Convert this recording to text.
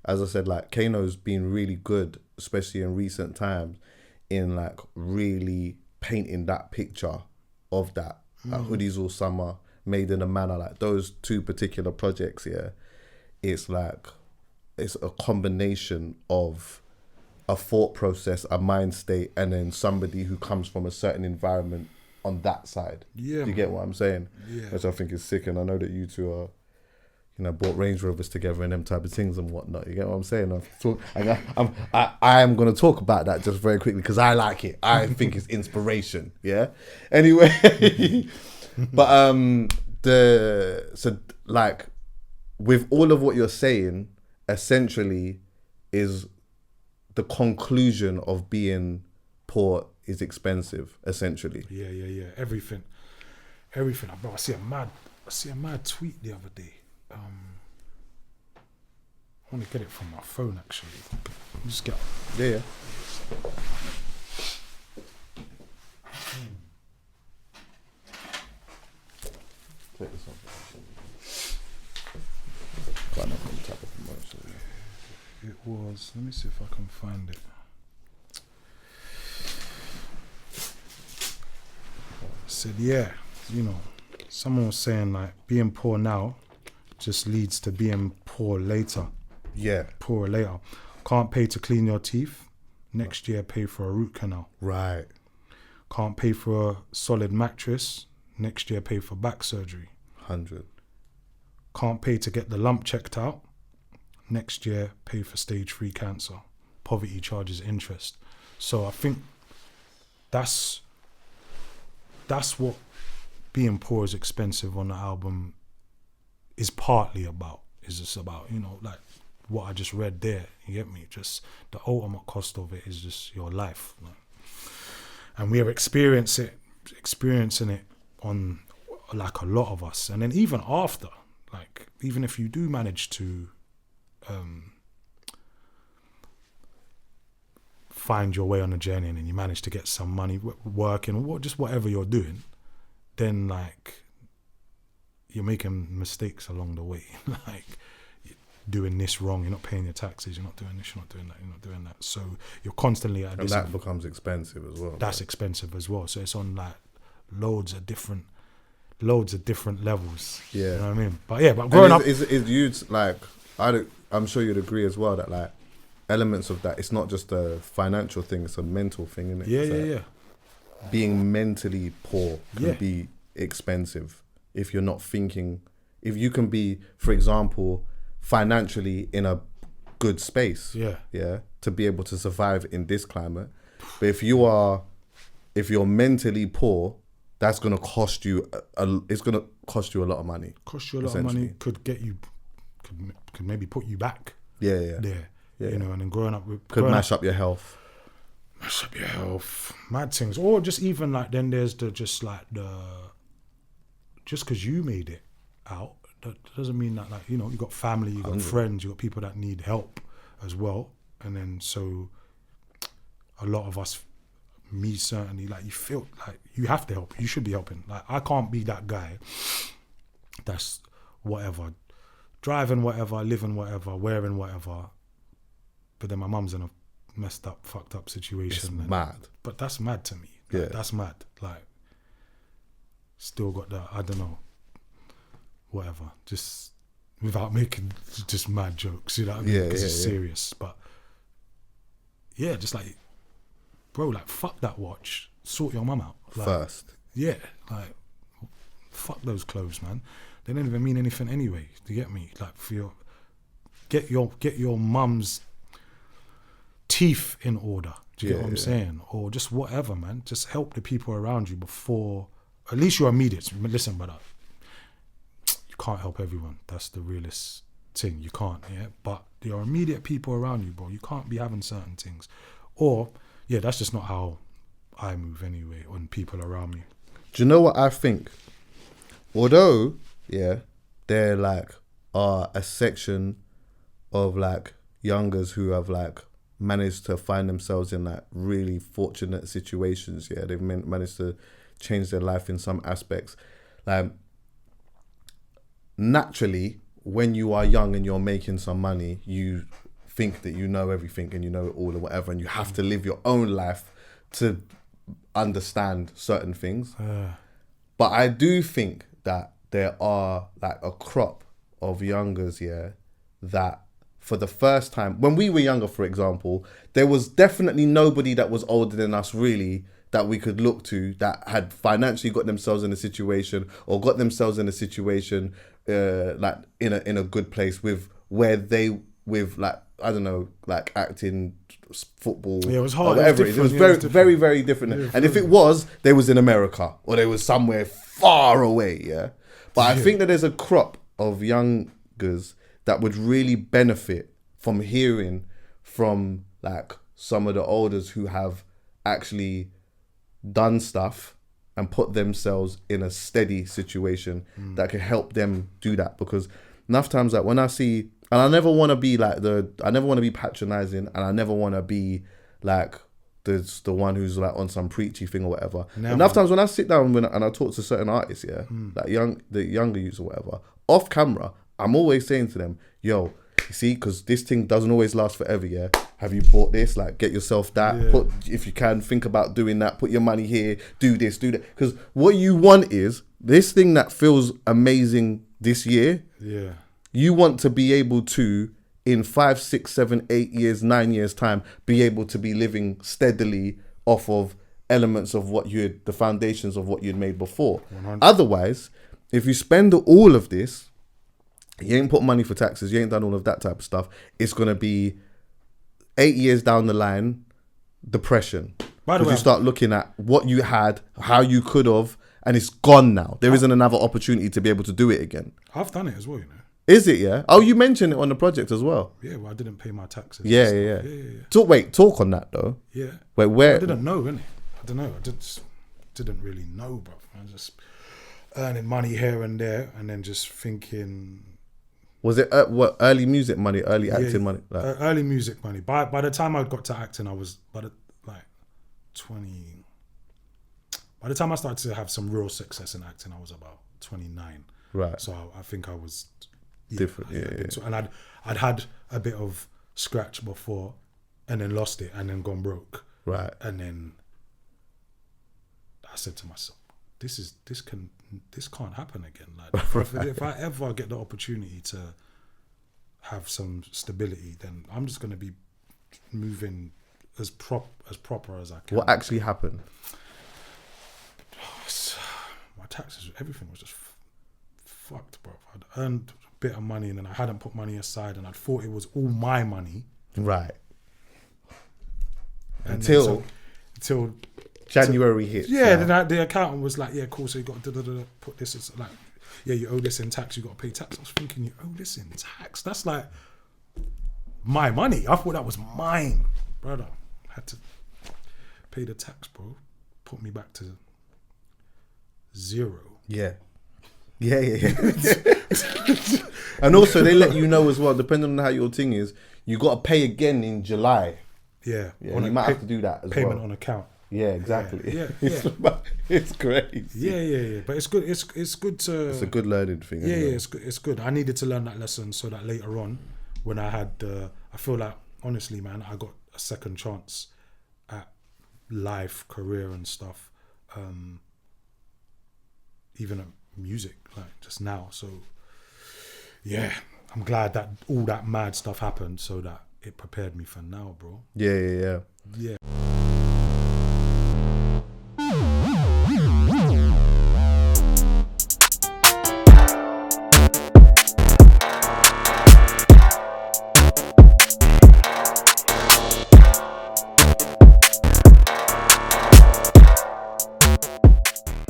as I said, like Kano's been really good, especially in recent times, in like really painting that picture of that. Like Hoodies All Summer, Made in a Manner, like those two particular projects, yeah, it's like, it's a combination of a thought process, a mind state, and then somebody who comes from a certain environment on that side. Yeah, Do you get what I'm saying? Yeah. Which I think is sick, and I know that you two are, you know, bought Range Rovers together and them type of things and whatnot. You get what I'm saying? I am going to talk about that just very quickly because I like it. I think it's inspiration. Yeah. Anyway, but so like with all of what you're saying, essentially, is the conclusion of being poor is expensive. Essentially. Yeah. Everything. Bro, I see a mad tweet the other day. I want to get it from my phone actually. Just get. Yeah. Take this off. Quite enough on the top of the motion. It was. Let me see if I can find it. It said, yeah, you know, someone was saying like being poor now just leads to being poor later. Yeah. Poorer later. Can't pay to clean your teeth. Next year, pay for a root canal. Right. Can't pay for a solid mattress. Next year, pay for back surgery. 100. Can't pay to get the lump checked out. Next year, pay for stage 3 cancer. Poverty charges interest. So I think that's what being poor is expensive on the album is partly about. Is just about, you know, like what I just read there. You get me? Just the ultimate cost of it is just your life. Like, and we are experiencing it on like a lot of us. And then even after, like even if you do manage to find your way on a journey and then you manage to get some money working or just whatever you're doing, then like you're making mistakes along the way. Like you're doing this wrong, you're not paying your taxes, you're not doing this, you're not doing that, you're not doing that. So you're constantly at and that becomes expensive as well. That's expensive as well. So it's on like loads of different levels. Yeah. You know what I mean? But growing up is you'd like I'm sure you'd agree as well that like elements of that, it's not just a financial thing, it's a mental thing, isn't it? Yeah. Being mentally poor can be expensive if you're not thinking. If you can be, for example, financially in a good space, to be able to survive in this climate. But if you're mentally poor, that's gonna cost you. It's gonna cost you a lot of money. Cost you a lot of money. Could get you. Could maybe put you back. Yeah. You know, and then growing up could mash up your health. Mad things, or just even like then there's just because you made it out, that doesn't mean that, like, you know, you got family, you got friends, you got people that need help as well, and then so a lot of us, me certainly, like you feel like you have to help, you should be helping. Like I can't be that guy that's whatever, driving whatever, living whatever, wearing whatever, but then my mum's in a messed up, fucked up situation. It's mad. But that's mad to me. Like, that's mad. Like, still got that, I don't know, whatever. Just without making just mad jokes, you know what I mean? Because it's serious. But yeah, just like, bro, like, fuck that watch. Sort your mum out. Like, first. Yeah, like, fuck those clothes, man. They don't even mean anything anyway. Do you get me? Like, for get your mum's teeth in order. Do you get what I'm saying? Or just whatever, man. Just help the people around you before, at least your immediates. Listen, brother, you can't help everyone. That's the realest thing. You can't, But your immediate people around you, bro, you can't be having certain things. Or, that's just not how I move anyway on people around me. Do you know what I think? Although, there like are a section of like youngers who have like managed to find themselves in like really fortunate situations. They've managed to change their life in some aspects. Like naturally, when you are young and you're making some money, you think that you know everything and you know it all or whatever, and you have to live your own life to understand certain things. But I do think that there are like a crop of youngers, that for the first time, when we were younger, for example, there was definitely nobody that was older than us really that we could look to that had financially got themselves in a situation or got themselves in a situation like in a good place with like, I don't know, like acting, football, Yeah, it was hard. whatever it was very, very, very different. Yeah, and if it was, they was in America or they was somewhere far away, But I think that there's a crop of youngers that would really benefit from hearing from like some of the elders who have actually done stuff and put themselves in a steady situation that can help them do that. Because enough times, like when I see, and I never want to be like I never want to be patronizing, and I never want to be like the one who's like on some preachy thing or whatever. Enough times when I sit down and I talk to certain artists, like the younger youths or whatever, off camera, I'm always saying to them, yo, you see, because this thing doesn't always last forever, Have you bought this? Like, get yourself that. Put, if you can, think about doing that. Put your money here. Do this, do that. Because what you want is this thing that feels amazing this year. Yeah. You want to be able to, in 5, 6, 7, 8 years, 9 years time, be able to be living steadily off of elements of the foundations of what you'd made before. 100%. Otherwise, if you spend all of this, you ain't put money for taxes, you ain't done all of that type of stuff, it's going to be 8 years down the line, depression. By the way, you start looking at what you had, how you could have, and it's gone now. There isn't another opportunity to be able to do it again. I've done it as well, you know. Is it, yeah? Oh, you mentioned it on the project as well. Yeah, well, I didn't pay my taxes. Yeah. Talk on that though. Yeah. Wait, where? I didn't know, innit? I don't know. I just didn't really know, bro. I was just earning money here and there, and then just thinking. Was it what early music money, early acting money? Like? Early music money. By the time I got to acting, I was 20. By the time I started to have some real success in acting, I was about 29. Right. So I think I was different. Yeah. And I'd had a bit of scratch before, and then lost it, and then gone broke. Right. And then I said to myself, this can't happen again. Like if I ever get the opportunity to have some stability, then I'm just gonna be moving as proper as I can. What actually happened? My taxes, everything was just fucked, bro. I'd earned a bit of money and then I hadn't put money aside, and I thought it was all my money. Right. And until January hit. Yeah, then the accountant was like, yeah, cool, so you got to put this as like, yeah, you owe this in tax, you got to pay tax. I was thinking, you owe this in tax? That's like my money. I thought that was mine. Brother, I had to pay the tax, bro. Put me back to 0. Yeah. And also they let you know as well, depending on how your thing is, you got to pay again in July. Yeah. You might have to do that as payment well. on account. Yeah, exactly. Yeah. It's crazy. Yeah. But it's good. It's good to. It's a good learning thing. Yeah, it's good. It's good. I needed to learn that lesson so that later on, when I had, I feel like honestly, man, I got a second chance at life, career, and stuff. Even at music, like just now. So, yeah, I'm glad that all that mad stuff happened so that it prepared me for now, bro. Yeah. Yeah.